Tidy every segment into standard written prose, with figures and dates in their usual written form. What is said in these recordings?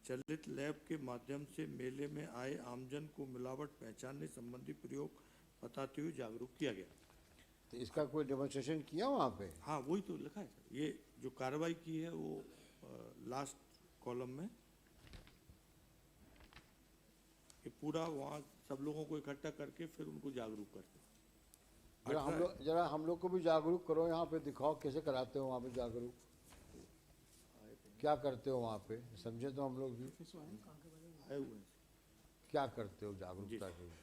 चलित लैब के माध्यम से मेले में आए आमजन को मिलावट पहचानने संबंधी प्रयोग बताते हुए जागरूक किया गया। तो इसका कोई डेमोन्स्ट्रेशन किया वहाँ पे? हाँ, वही तो लिखा है सर। ये जो कार्रवाई की है वो लास्ट कॉलम में कि पूरा वहाँ सब लोगों को इकट्ठा करके फिर उनको जागरूक करते। जरा हम लोग को भी जागरूक करो, यहाँ पे दिखाओ कैसे कराते हो वहाँ पे जागरूक, क्या करते हो वहाँ पे, समझे तो हम लोग भी आए हुए हैं। क्या करते हो जागरूकता के लिए।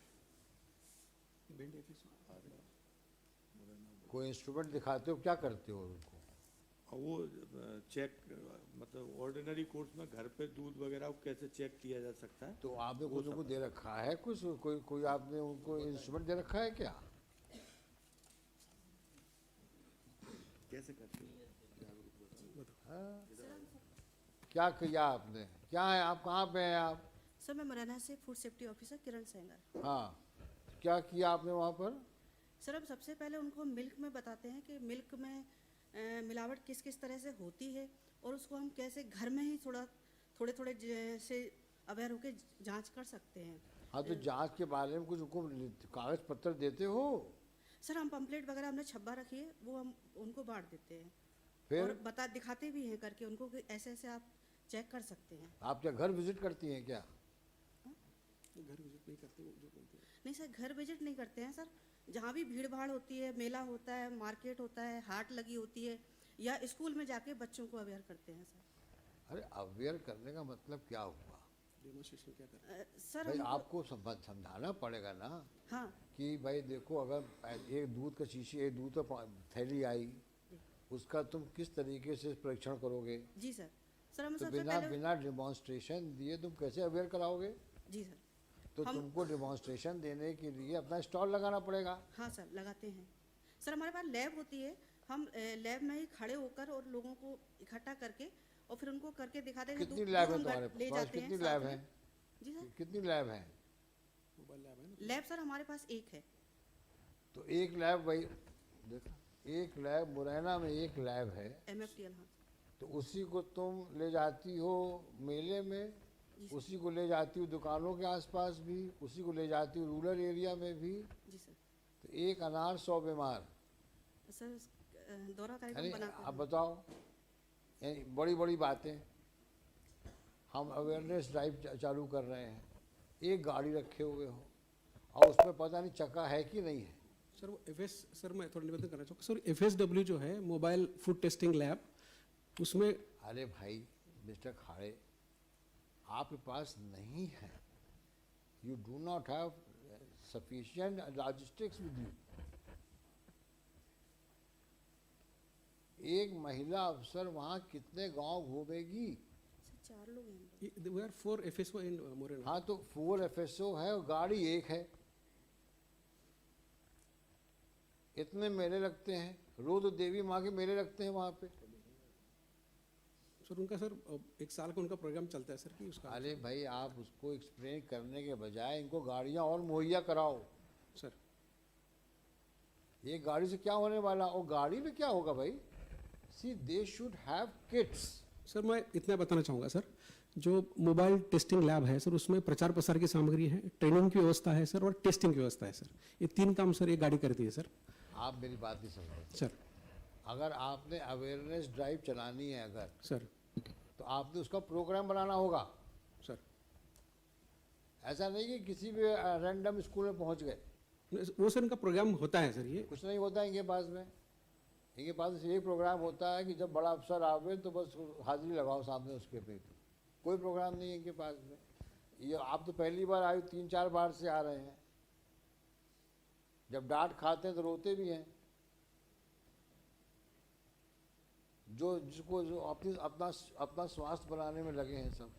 कोई इंस्ट्रूमेंट दिखाते हो, क्या करते हो उनको? और वो चेक मतलब ऑर्डिनरी कोर्स में घर पे दूध वगैरह कैसे चेक किया जा सकता है। तो आपने कुछ उनको दे रखा है, कुछ कोई आपने उनको इंस्ट्रूमेंट दे रखा है क्या? कैसे करते हो? क्या किया आपने, क्या है, आप कहाँ पे हैं आप? सर मैं मुरैना से फूड सेफ्टी ऑफिसर किरण सेंगर। हाँ, क्या किया आपने वहाँ पर? सर अब सबसे पहले उनको मिल्क में बताते हैं कि मिल्क में मिलावट किस किस तरह से होती है और उसको हम कैसे घर में ही थोड़े थोड़े जैसे अवेयर होकर जांच कर सकते हैं। हाँ, तो जांच के बारे में कुछ उनको कागज पत्र देते हो? सर हम पंपलेट वगैरह हमने छब्बा रखी है, वो हम उनको बांट देते हैं फिर और दिखाते भी हैं करके उनको कि ऐसे ऐसे आप चेक कर सकते हैं। आप क्या घर विजिट करती हैं क्या? घर विजिट नहीं करते, जो बोलते हैं। नहीं सर, घर विजिट नहीं करते हैं सर। जहाँ भी भीड़ भाड़ होती है, मेला होता है, मार्केट होता है, हाट लगी होती है, या स्कूल में जाके बच्चों को अवेयर करते हैं सर। अरे अवेयर करने का मतलब क्या हुआ? डेमोन्स्ट्रेशन क्या करते सर भाई आपको समझाना पड़ेगा ना। हाँ कि भाई देखो, अगर एक दूध का शीशी, एक दूध का थैली आई, उसका तुम किस तरीके से परीक्षण करोगे? जी सर। सर हम तो सबसे बिना पहले बिना डेमोन्स्ट्रेशन दिए तुम कैसे अवेयर कराओगे? जी सर। तो तुमको डेमोन्स्ट्रेशन देने के लिए अपना स्टॉल लगाना पड़ेगा। हाँ सर, लगाते हैं सर। हमारे पास लैब होती है, हम लैब में ही खड़े होकर और लोगों को इकट्ठा करके और फिर उनको करके दिखाते हैं। कितनी लैब है तुम्हारे ले पास? जाते हैं कितनी साथ लैब में। है? जी सर। कितनी लैब है? मोबाइल लैब है ना। लैब सर हमारे पास एक है। तो एक लैब, भाई देखो, एक लैब मुरैना में एक लैब है, MFTL। हाँ तो उसी को तुम ले जाती हो मेले में, उसी को ले जाती हो दुकानों के आसपास भी, उसी को ले जाती हो रूरल एरिया में भी। जी सर। तो एक अनार 100 बीमार। सर दौरा कार्यक्रम यानी बनाते आप हैं। बताओ, यानी बड़ी बड़ी बातें। हम अवेयरनेस ड्राइव चालू कर रहे हैं, एक गाड़ी रखे हुए हो और उसमें पता नहीं चक्का है कि नहीं है। सर वो सर मैं थोड़ा निवेदन करना चाहूँगा सर। FSW जो है मोबाइल फूड टेस्टिंग लैब, उसमें अरे भाई मिस्टर खाड़े, आपके पास नहीं है, you do not have sufficient logistics with you. एक महिला अफसर वहाँ कितने गांव घूमेगी? सर 4 लोग हैं। we are 4 FSO in Morena. हाँ, तो 4 FSO है और गाड़ी एक है। इतने मेले लगते हैं, रोज देवी माँ के मेले लगते हैं वहाँ पे। सर उनका सर एक साल का उनका प्रोग्राम चलता है सर कि उसका। अरे भाई आप उसको एक्सप्लेन करने के बजाय इनको गाड़ियाँ और मुहैया कराओ। सर ये गाड़ी से क्या होने वाला, और गाड़ी में क्या होगा भाई? See they should have kits. Sir मैं इतना बताना चाहूँगा सर, जो मोबाइल टेस्टिंग लैब है सर, उसमें प्रचार प्रसार की सामग्री है, ट्रेनिंग की व्यवस्था है सर, और टेस्टिंग की व्यवस्था है सर। ये 3 काम सर ये गाड़ी करती है सर। आप मेरी बात नहीं समझ रहे सर। अगर आपने अवेयरनेस ड्राइव चलानी है अगर, सर तो आपने उसका प्रोग्राम बनाना होगा। सर ऐसा नहीं कि किसी भी रैंडम स्कूल में पहुंच गए। वो सर इनका प्रोग्राम होता है सर। ये कुछ नहीं होता इनके पास में। इनके पास यही प्रोग्राम होता है कि जब बड़ा अफसर आवे तो बस हाजिरी लगाओ सामने उसके पे। कोई प्रोग्राम नहीं है इनके पास में। ये आप तो पहली बार आए, 3-4 बार से आ रहे हैं। जब डांट खाते हैं तो रोते भी हैं। जिसको जो अपना स्वास्थ्य बनाने में लगे हैं सब।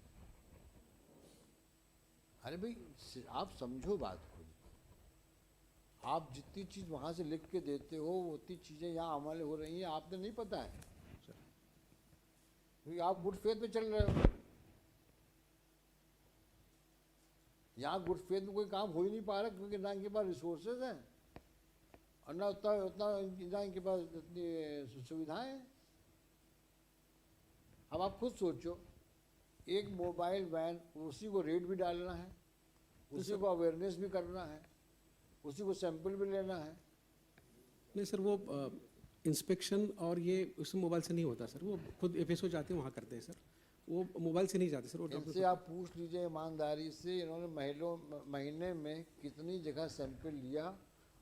अरे भाई आप समझो बात को। आप जितनी चीज़ वहाँ से लिख के देते हो उतनी चीज़ें यहाँ अमल हो रही हैं, आपने नहीं पता है क्योंकि आप गुड फेथ में चल रहे हो। यहाँ गुड फेथ में कोई काम हो ही नहीं पा रहा क्योंकि ना इनके पास रिसोर्सेज हैं और ना उतना इनके पास इतनी सुविधाएं हैं। अब आप खुद सोचो, एक मोबाइल वैन, उसी को रेट भी डालना है, उसी को अवेयरनेस भी करना है, उसी को सैंपल भी लेना है। नहीं सर, वो इंस्पेक्शन और ये उस मोबाइल से नहीं होता सर, वो खुद एफएसओ जाते हैं वहाँ करते हैं सर, वो मोबाइल से नहीं जाते सर। वो इनसे आप पूछ लीजिए ईमानदारी से, इन्होंने महीने में कितनी जगह सैंपल लिया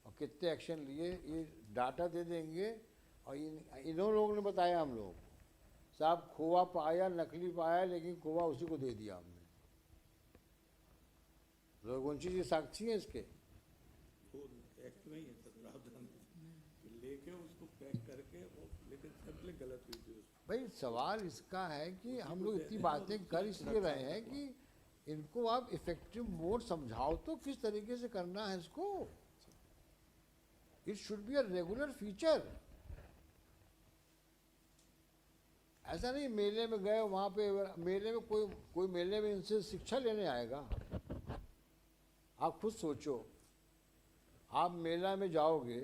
और कितने एक्शन लिए, ये डाटा दे देंगे। और इन्हों लोगों ने बताया हम लोग, साहब खोआ पाया, नकली पाया, लेकिन खोआ उसी को दे दिया हमने। रघुवंशी जी साक्षी हैं इसके। एक्ट में ही है सर प्रावधान कि लेके उसको पैक करके वो, लेकिन सैंपलिंग गलत हुई थी उसमें। भाई सवाल इसका है कि हम लोग इतनी बातें कर इसलिए रहे हैं कि इनको आप इफेक्टिव मोड समझाओ तो किस तरीके से करना है इसको। It should be a regular feature. ऐसा नहीं मेले में गए वहाँ पे, मेले में कोई मेले में इनसे शिक्षा लेने आएगा। आप खुद सोचो, आप मेला में जाओगे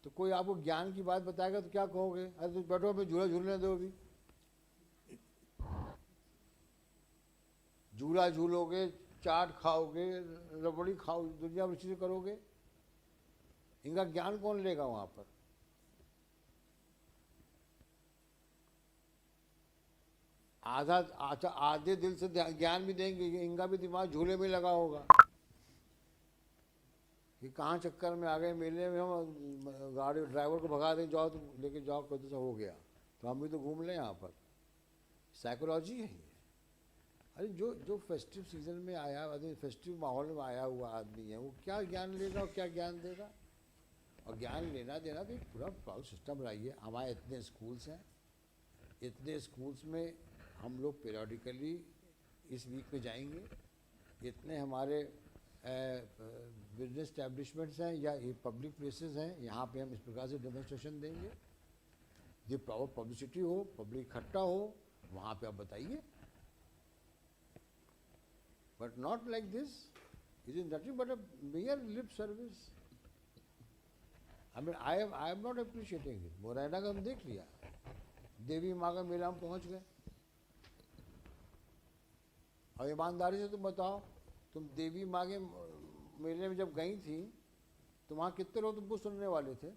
तो कोई आपको ज्ञान की बात बताएगा तो क्या कहोगे? अरे तुम बैठो, मैं झूला झूलने दो। अभी झूला झूलोगे, चाट खाओगे, रबड़ी खाओ, दुनिया भर चीजें करोगे, इनका ज्ञान कौन लेगा वहां पर? आधे दिल से ज्ञान भी देंगे, इनका भी दिमाग झूले में लगा होगा कि कहाँ चक्कर में आ गए मेले में, हम गाड़ी ड्राइवर को भगा दें, जाओ तुम लेके जाओ, कभी तो हो गया तो हम भी तो घूम लें यहाँ पर। साइकोलॉजी है ये। अरे जो फेस्टिव सीजन में आया आदमी, फेस्टिव माहौल में आया हुआ आदमी है, वो क्या ज्ञान लेगा और क्या ज्ञान देगा? और ज्ञान लेना देना तो एक पूरा सिस्टम बनाइए। हमारे इतने स्कूल्स हैं, इतने स्कूल्स में हम लोग पीरियडिकली इस वीक में जाएंगे, इतने हमारे बिजनेस एस्टैब्लिशमेंट्स हैं या ये पब्लिक प्लेसेस हैं, यहाँ पे हम इस प्रकार से डेमोन्स्ट्रेशन देंगे। ये प्रॉपर पब्लिसिटी हो, पब्लिक इकट्ठा हो, वहाँ पे आप बताइए। But not like this, it is nothing but a mayor lip service. I mean I am not appreciating it. Morena का हम देख लिया, देवी माँ का मेला हम पहुँच गए। और ईमानदारी से तुम बताओ, तुम देवी माँ के मेले में जब गई थी तो वहाँ कितने लोग तुमको सुनने वाले थे?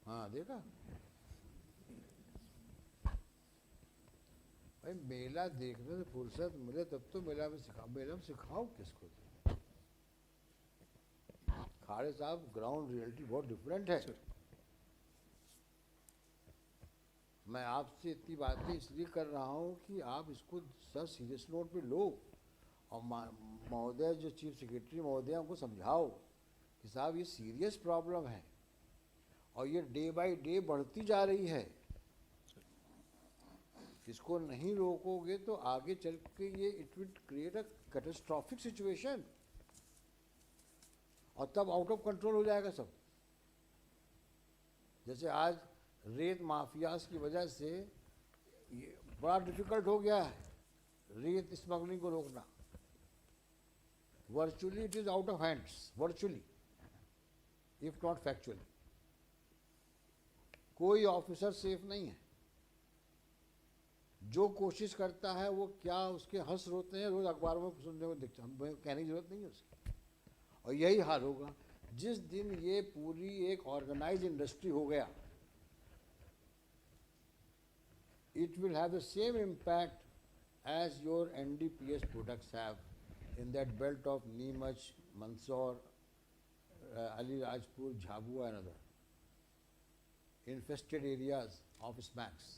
हाँ देखा भाई, मेला देखने से फुर्सत मिले तब तो मेला में सिखाओ किसको? खाड़े साहब, ग्राउंड रियलिटी बहुत डिफरेंट है। मैं आपसे इतनी बातें इसलिए कर रहा हूँ कि आप इसको सर सीरियस नोट पे लो और महोदय जो चीफ सेक्रेटरी महोदय उनको समझाओ कि साहब ये सीरियस प्रॉब्लम है और ये डे बाय डे बढ़ती जा रही है। इसको नहीं रोकोगे तो आगे चल के ये it will create a catastrophic situation और तब आउट ऑफ कंट्रोल हो जाएगा सब। जैसे आज रेत माफियाज की वजह से ये बड़ा डिफिकल्ट हो गया है रेत स्मगलिंग को रोकना। Virtually it is out of hands, virtually if not factually. कोई ऑफिसर सेफ नहीं है। जो कोशिश करता है वो क्या उसके हंस रोते हैं रोज अखबारों में सुनने को दिखता है, कहने की जरूरत नहीं है उसकी। और यही हाल होगा जिस दिन ये पूरी एक ऑर्गेनाइज इंडस्ट्री हो गया। It will have the same impact as your NDPS products have in that belt of Neemach, Mandsaur, Alirajpur, Jhabua and other infested areas of smacks.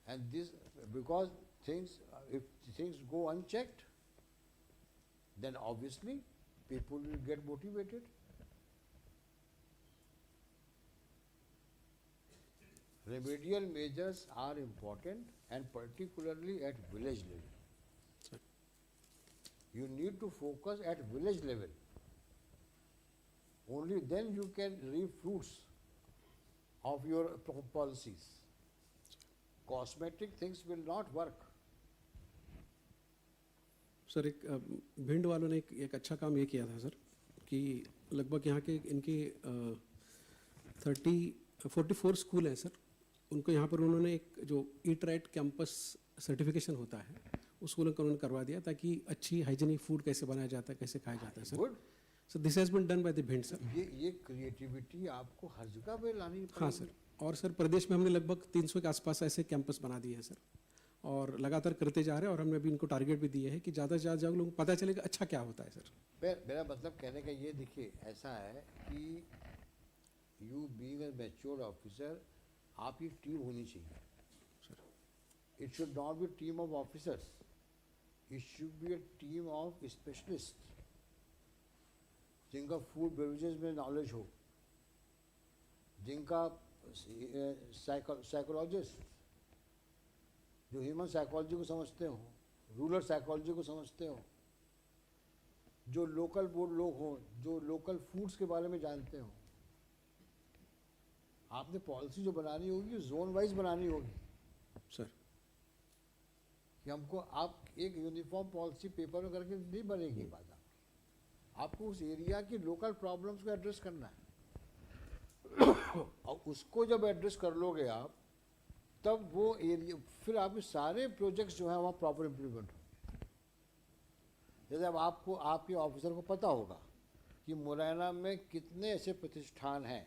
And this, because things, if things go unchecked, then obviously people will get motivated. Remedial measures are important and particularly at village level. You need to focus at village level. Only then you can reap fruits of your policies. Cosmetic things will not work. Sir एक भिंड वालों ने एक अच्छा काम ये किया था sir कि लगभग यहाँ के इनके 30 44 स्कूल हैं सर, उनको यहाँ पर उन्होंने एक जो ईट राइट कैंपस सर्टिफिकेशन होता है उसको उन्होंने करवा दिया, ताकि अच्छी हाइजीनिक फूड कैसे बनाया जाता है, कैसे खाया जाता है sir. Good. So this has been done by the Bhind sir. ये क्रिएटिविटी आपको हर जगह पे लानी हाँ पड़ेगी। सर, और सर प्रदेश में हमने लगभग 300 के आसपास ऐसे कैंपस बना दिए हैं सर, और लगातार करते जा रहे हैं, और हमने अभी इनको टारगेट भी दिए हैं कि ज़्यादा से ज़्यादा लोगों को पता चलेगा अच्छा क्या होता है सर। मेरा मतलब कहने का ये, देखिए ऐसा है कि you being a matured officer, आपकी टीम होनी चाहिए। It should not be team of officers, it should be a team of specialist जिनका फूड बेवरेजेस में नॉलेज हो, जिनका साइकोलॉजिस्ट जो ह्यूमन साइकोलॉजी को समझते हो, रूरल साइकोलॉजी को समझते हो, जो लोकल बोर्ड लोग हों, जो लोकल फूड्स के बारे में जानते हो। आपने पॉलिसी जो बनानी होगी जोन वाइज बनानी होगी सर। कि हमको, आप एक यूनिफॉर्म पॉलिसी पेपर में करके नहीं बनेगी बात। आपको उस एरिया की लोकल प्रॉब्लम्स को एड्रेस करना है और उसको जब एड्रेस कर लोगे आप, तब वो एरिया, फिर आपके सारे प्रोजेक्ट्स जो हैं वहाँ प्रॉपर इम्प्लीमेंट हो। जैसे अब आपको, आपके ऑफिसर को पता होगा कि मुरैना में कितने ऐसे प्रतिष्ठान हैं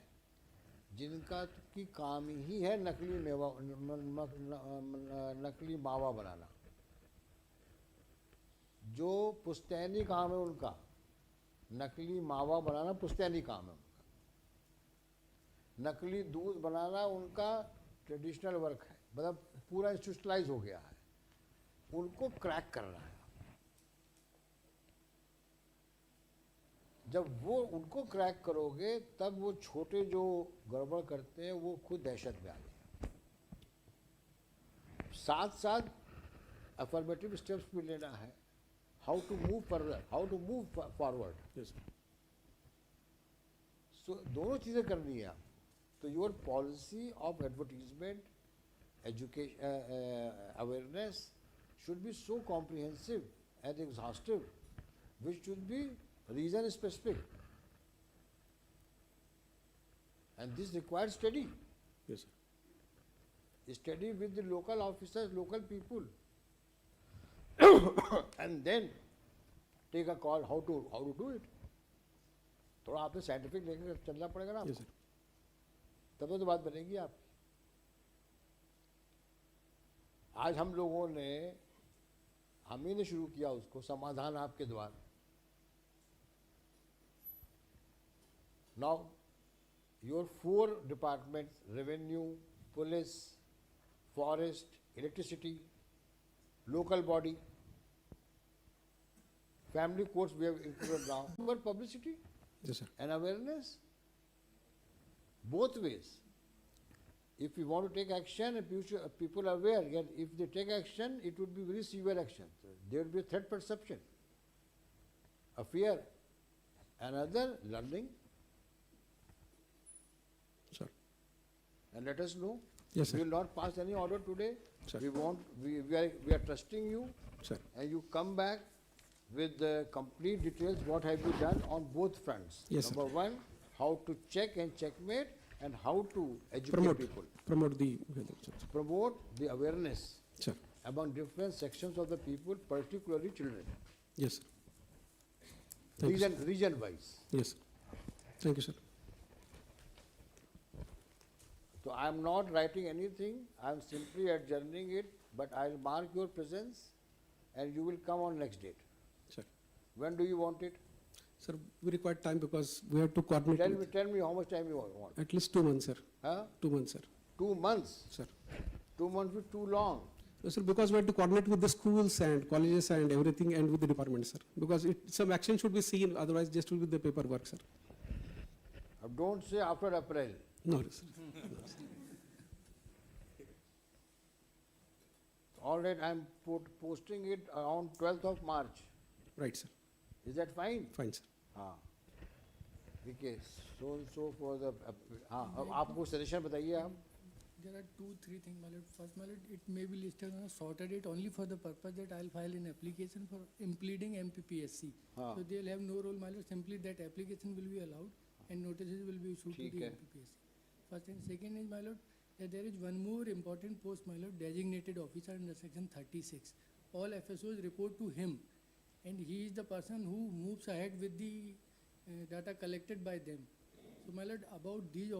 जिनका की काम ही है नकली मेवा, नकली मावा बनाना, जो पुश्तैनी काम है उनका, नकली मावा बनाना पुश्तैनी काम है उनका, नकली दूध बनाना उनका ट्रेडिशनल वर्क है, मतलब पूरा इंस्टीट्यूशनलाइज हो गया है, उनको क्रैक करना है। जब वो उनको क्रैक करोगे, तब वो छोटे जो गड़बड़ करते हैं वो खुद दहशत में आ जाए। साथ साथ अफर्मेटिव स्टेप्स भी लेना है, how to move further, how to move forward. So दोनों चीज़ें करनी है आप। तो your policy of advertisement, education, awareness should be so comprehensive and exhaustive, which should be region specific, and this requires study. Yes sir. Study with the local officers, local people, and then take a call how to do it. थोड़ा आपने scientific लेकर चलना पड़ेगा ना Yes आपको, sir. तब तो बात बनेगी आपकी। आज हम लोगों ने, हम ही ने शुरू किया उसको, समाधान आपके द्वार। Now your 4 departments, revenue, police, forest, electricity, local body, family courts we have included now, but publicity Yes sir. and awareness, both ways. If we want to take action, and people are aware, and if they take action, it would be very severe action. There would be a threat perception, a fear, another learning, Sir. and let us know. Yes, sir. We will not pass any order today. Sir. We are trusting you, Sir. and you come back with the complete details what have you done on both fronts. Yes, sir. Number one, how to check and checkmate, and how to educate people. Promote the Promote the awareness sir. among different sections of the people, particularly children, Yes sir. Thank you, region wise. Yes sir. Thank you sir. So I am not writing anything, I am simply adjourning it, but I will mark your presence and you will come on next date. Sir. When do you want it? Sir, we require time because we have to coordinate. Tell me how much time you want. At least 2 months sir. Huh? 2 months sir. 2 months? Sir. 2 months is too long. No, sir, because we have to coordinate with the schools and colleges and everything, and with the departments, sir. Because some action should be seen, otherwise just will be the paperwork, sir. Don't say after April. No, sir. No, sir. All right, I am posting it around 12th of March. Right, sir. Is that fine? Fine, sir. हाँ, ठीक है, so and so for the, हाँ, अब आपको suggestion बताइए आप। There are 2-3 things, my lord. First, my lord, it may be listed on a sorter date only for the purpose that I'll file an application for impleading MPPSC. हाँ. So they'll have no role, my lord. Simply that application will be allowed and notices will be issued to ठीक the है. MPPSC. First and second is, my lord, that there is one more important post, my lord, designated officer under section 36. All FSOs report to him, and he is the person who moves ahead with the data collected by them. So, my lord, about these